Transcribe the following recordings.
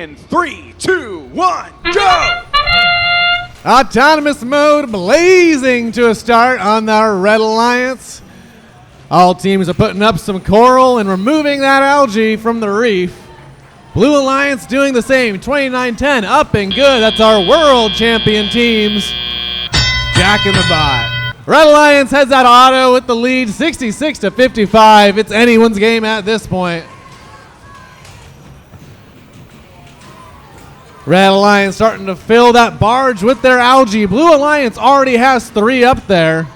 In 3, 2, 1, go! Autonomous mode blazing to a start on our Red Alliance. All teams are putting up some coral and removing that algae from the reef. Blue Alliance doing the same, 29-10, up and good. That's our world champion teams. Jack in the bot. Red Alliance heads out auto with the lead, 66-55. It's anyone's game at this point. Red Alliance starting to fill that barge with their algae. Blue Alliance already has 3 up there.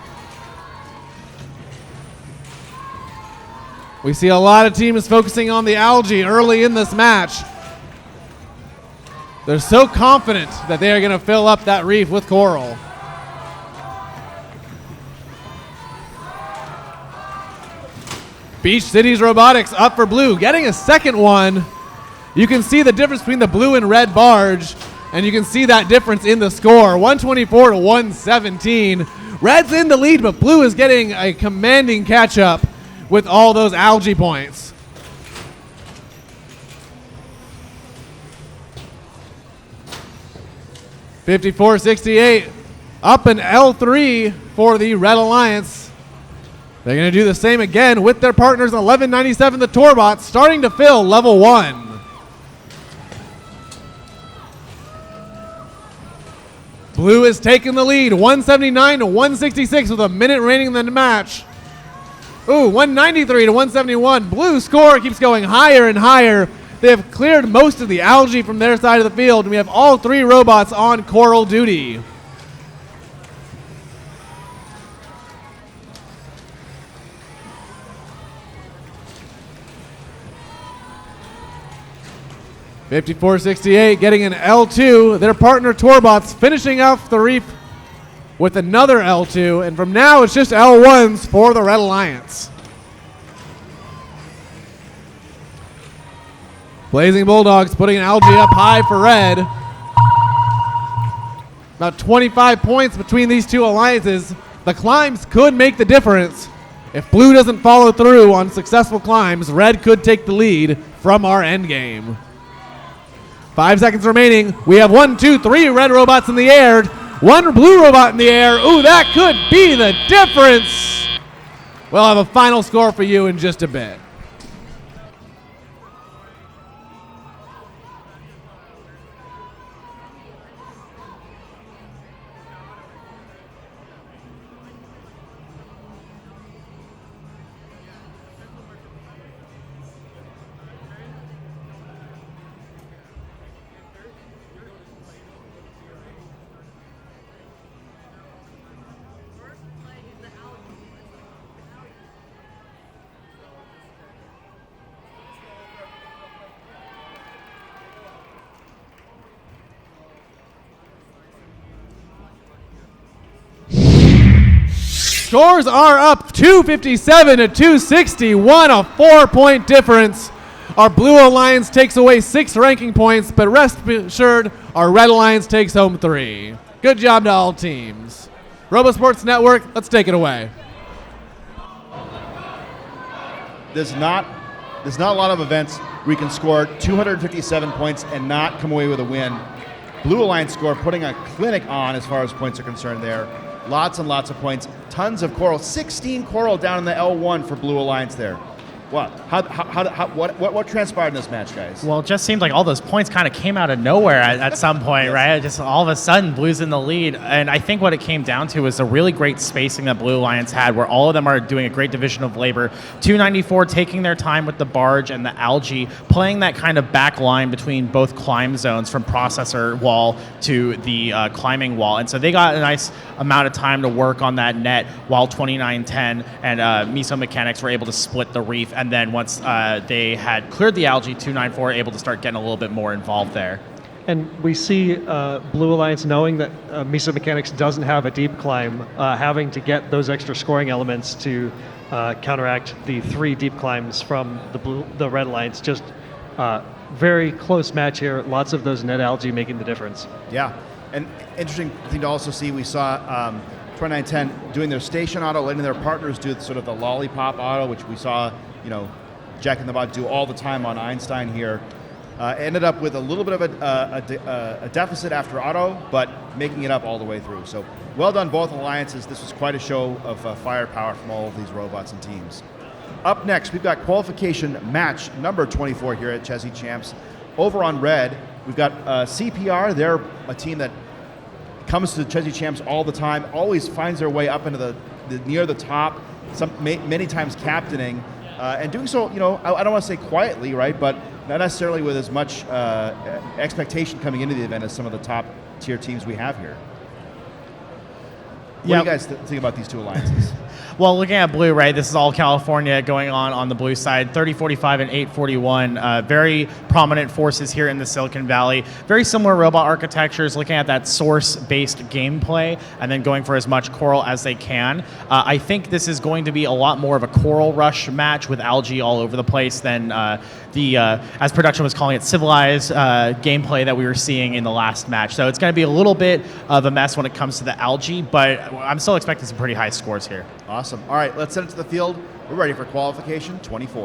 We see a lot of teams focusing on the algae early in this match. They're so confident that they are going to fill up that reef with coral. Beach Cities Robotics up for blue, getting a second one. You can see the difference between the blue and red barge, and you can see that difference in the score, 124 to 117. Red's in the lead, but blue is getting a commanding catch-up with all those algae points. $54.68, up in L3 for the Red Alliance. They're going to do the same again with their partners, 1197 the Torbot, starting to fill level 1. Blue is taking the lead, 179 to 166 with a minute remaining in the match. Ooh, 193 to 171. Blue score keeps going higher and higher. They have cleared most of the algae from their side of the field, and we have all 3 robots on coral duty. $54.68 getting an L2. Their partner Torbots finishing off the reef with another L2, and from now it's just L1s for the Red Alliance. Blazing Bulldogs putting an algae up high for red. About 25 points between these two alliances. The climbs could make the difference. If blue doesn't follow through on successful climbs, red could take the lead from our end game. 5 seconds remaining. We have 1, 2, 3 red robots in the air. 1 blue robot in the air. Ooh, that could be the difference. We'll have a final score for you in just a bit. Scores are up 257 to 261, a 4-point difference. Our Blue Alliance takes away 6 ranking points, but rest assured, our Red Alliance takes home 3. Good job to all teams. RoboSports Network, let's take it away. There's not a lot of events where you can score 257 points and not come away with a win. Blue Alliance score putting a clinic on as far as points are concerned there. Lots and lots of points. Tons of coral. 16 coral down in the L1 for Blue Alliance there. What? What transpired in this match, guys? Well, it just seemed like all those points kind of came out of nowhere at some point, yes. Right? Just all of a sudden, Blue's in the lead. And I think what it came down to was a really great spacing that Blue Alliance had, where all of them are doing a great division of labor. 294 taking their time with the barge and the algae, playing that kind of back line between both climb zones from processor wall to the climbing wall. And so they got a nice amount of time to work on that net, while 2910 and Miso Mechanics were able to split the reef. And then once they had cleared the algae, 294 able to start getting a little bit more involved there. And we see Blue Alliance knowing that Miso Mechanics doesn't have a deep climb, having to get those extra scoring elements to counteract the 3 deep climbs from the Red Alliance. Just very close match here. Lots of those net algae making the difference. Yeah, and interesting thing to also see, we saw 2910 doing their station auto, letting their partners do sort of the lollipop auto, which we saw, Jack in the Bot do all the time on Einstein here. Ended up with a little bit of a deficit after auto, but making it up all the way through. So well done, both alliances. This was quite a show of firepower from all of these robots and teams. Up next, we've got qualification match number 24 here at Chezy Champs. Over on red, we've got CPR. They're a team that comes to Chezy Champs all the time, always finds their way up into the near the top, many times captaining, and doing so, I don't want to say quietly, right, but not necessarily with as much expectation coming into the event as some of the top tier teams we have here. What do you guys think about these two alliances? Well, looking at blue, right, this is all California going on the blue side, 3045 and 841. Very prominent forces here in the Silicon Valley. Very similar robot architectures, looking at that source-based gameplay and then going for as much coral as they can. I think this is going to be a lot more of a coral rush match with algae all over the place than as production was calling it, civilized gameplay that we were seeing in the last match. So it's going to be a little bit of a mess when it comes to the algae, but I'm still expecting some pretty high scores here. Awesome. All right, let's send it to the field. We're ready for qualification 24.